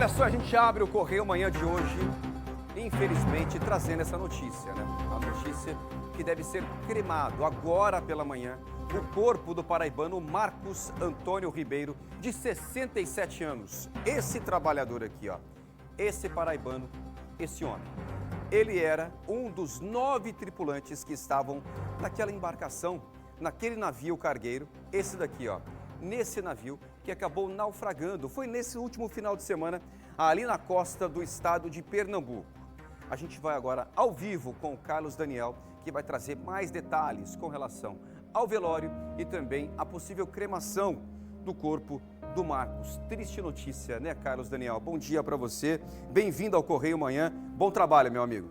Olha só, a gente abre o Correio Manhã de hoje, infelizmente, trazendo essa notícia, né? A notícia que deve ser cremado agora pela manhã o corpo do paraibano Marcos Antônio Ribeiro, de 67 anos. Esse trabalhador aqui, ó, esse paraibano, esse homem, ele era um dos 9 tripulantes que estavam naquela embarcação, naquele navio cargueiro, esse daqui, ó, nesse navio que acabou naufragando. Foi nesse último final de semana, ali na costa do estado de Pernambuco. A gente vai agora ao vivo com o Carlos Daniel, que vai trazer mais detalhes com relação ao velório e também a possível cremação do corpo do Marcos. Triste notícia, né, Carlos Daniel? Bom dia para você, bem-vindo ao Correio Manhã, bom trabalho, meu amigo.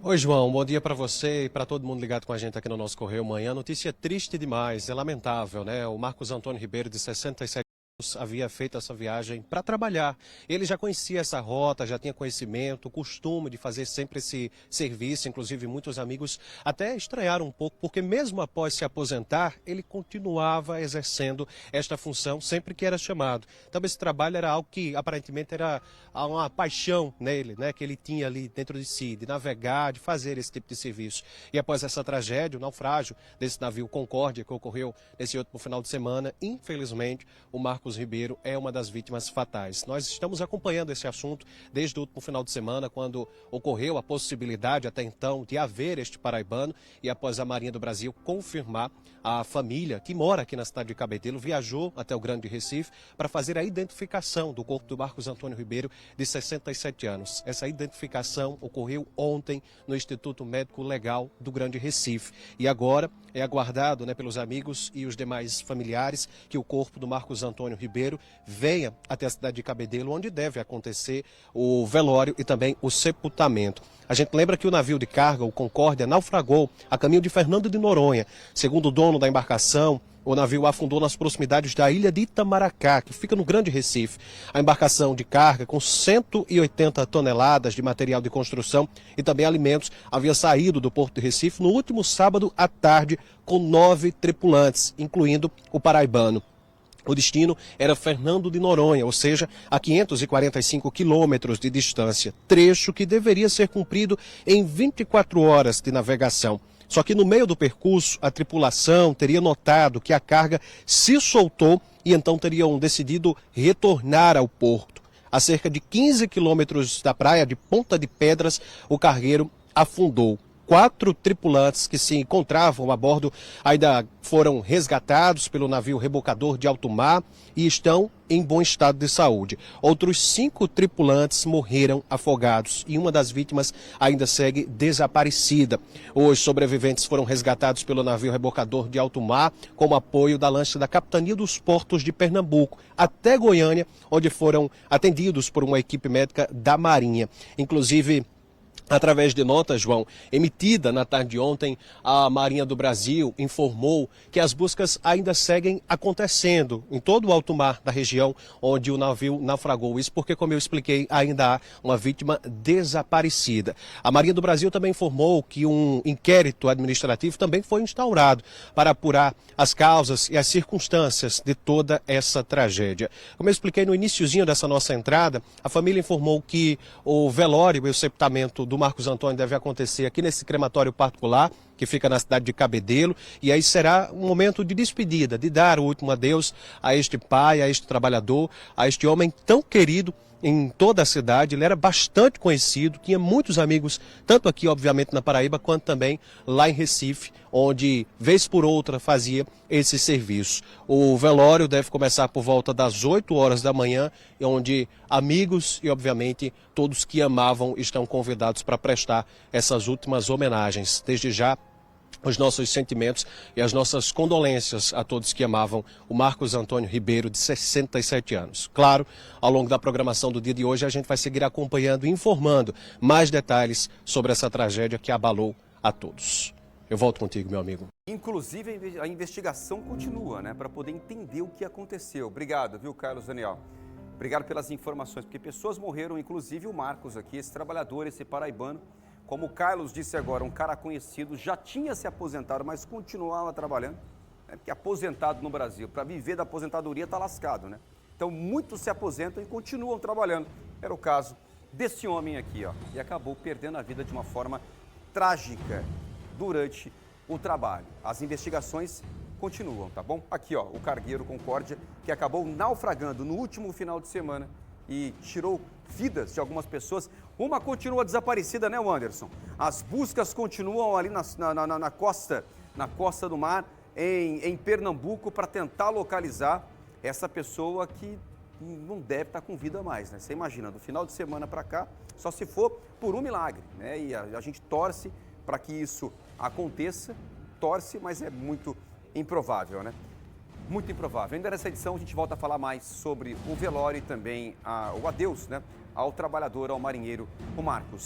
Oi, João, bom dia para você e para todo mundo ligado com a gente aqui no nosso Correio Manhã. Notícia triste demais, é lamentável, né? O Marcos Antônio Ribeiro, de 67 anos, havia feito essa viagem para trabalhar. Ele já conhecia essa rota, já tinha conhecimento, costume de fazer sempre esse serviço. Inclusive, muitos amigos até estranharam um pouco, porque mesmo após se aposentar, ele continuava exercendo esta função sempre que era chamado. Então, esse trabalho era algo que aparentemente era uma paixão nele, né, que ele tinha ali dentro de si, de navegar, de fazer esse tipo de serviço. E após essa tragédia, o naufrágio desse navio Concórdia, que ocorreu nesse último final de semana, infelizmente, o Marcos Ribeiro é uma das vítimas fatais. Nós estamos acompanhando esse assunto desde o último final de semana, quando ocorreu a possibilidade até então de haver este paraibano, e após a Marinha do Brasil confirmar, a família que mora aqui na cidade de Cabedelo viajou até o Grande Recife para fazer a identificação do corpo do Marcos Antônio Ribeiro, de 67 anos. Essa identificação ocorreu ontem no Instituto Médico Legal do Grande Recife. E agora é aguardado, né, pelos amigos e os demais familiares que o corpo do Marcos Antônio Ribeiro venha até a cidade de Cabedelo, onde deve acontecer o velório e também o sepultamento. A gente lembra que o navio de carga, o Concórdia, naufragou a caminho de Fernando de Noronha. Segundo o dono da embarcação, o navio afundou nas proximidades da ilha de Itamaracá, que fica no Grande Recife. A embarcação de carga, com 180 toneladas de material de construção e também alimentos, havia saído do Porto de Recife no último sábado à tarde, com 9 tripulantes, incluindo o paraibano. O destino era Fernando de Noronha, ou seja, a 545 quilômetros de distância, trecho que deveria ser cumprido em 24 horas de navegação. Só que no meio do percurso, a tripulação teria notado que a carga se soltou e então teriam decidido retornar ao porto. A cerca de 15 quilômetros da praia de Ponta de Pedras, o cargueiro afundou. 4 tripulantes que se encontravam a bordo ainda foram resgatados pelo navio rebocador de alto mar e estão em bom estado de saúde. Outros 5 tripulantes morreram afogados e uma das vítimas ainda segue desaparecida. Os sobreviventes foram resgatados pelo navio rebocador de alto mar com o apoio da lancha da Capitania dos Portos de Pernambuco até Goiânia, onde foram atendidos por uma equipe médica da Marinha. Inclusive, através de nota, João, emitida na tarde de ontem, a Marinha do Brasil informou que as buscas ainda seguem acontecendo em todo o alto mar da região onde o navio naufragou. Isso porque, como eu expliquei, ainda há uma vítima desaparecida. A Marinha do Brasil também informou que um inquérito administrativo também foi instaurado para apurar as causas e as circunstâncias de toda essa tragédia. Como eu expliquei no iniciozinho dessa nossa entrada, a família informou que o velório e o sepultamento do Marcos Antônio deve acontecer aqui nesse crematório particular, que fica na cidade de Cabedelo, e aí será um momento de despedida, de dar o último adeus a este pai, a este trabalhador, a este homem tão querido em toda a cidade. Ele era bastante conhecido, tinha muitos amigos, tanto aqui, obviamente, na Paraíba, quanto também lá em Recife, onde, vez por outra, fazia esse serviço. O velório deve começar por volta das 8 horas da manhã, onde amigos e, obviamente, todos que amavam estão convidados para prestar essas últimas homenagens. Desde já, os nossos sentimentos e as nossas condolências a todos que amavam o Marcos Antônio Ribeiro, de 67 anos. Claro, ao longo da programação do dia de hoje, a gente vai seguir acompanhando e informando mais detalhes sobre essa tragédia que abalou a todos. Eu volto contigo, meu amigo. Inclusive, a investigação continua, né, para poder entender o que aconteceu. Obrigado, viu, Carlos Daniel? Obrigado pelas informações, porque pessoas morreram, inclusive o Marcos aqui, esse trabalhador, esse paraibano. Como o Carlos disse agora, um cara conhecido, já tinha se aposentado, mas continuava trabalhando. né? Porque aposentado no Brasil, para viver da aposentadoria, está lascado, né? Então, muitos se aposentam e continuam trabalhando. Era o caso desse homem aqui, ó, e acabou perdendo a vida de uma forma trágica durante o trabalho. As investigações continuam, tá bom? Aqui, ó, o cargueiro Concórdia, que acabou naufragando no último final de semana e tirou vidas de algumas pessoas. Uma continua desaparecida, né, Anderson? As buscas continuam ali na costa do mar, em Pernambuco, para tentar localizar essa pessoa que não deve estar com vida mais, né? Você imagina, do final de semana para cá, só se for por um milagre, né? E a gente torce para que isso aconteça, torce, mas é muito improvável, né? Muito improvável. Ainda nessa edição a gente volta a falar mais sobre o velório e também o adeus, né, ao trabalhador, ao marinheiro, o Marcos.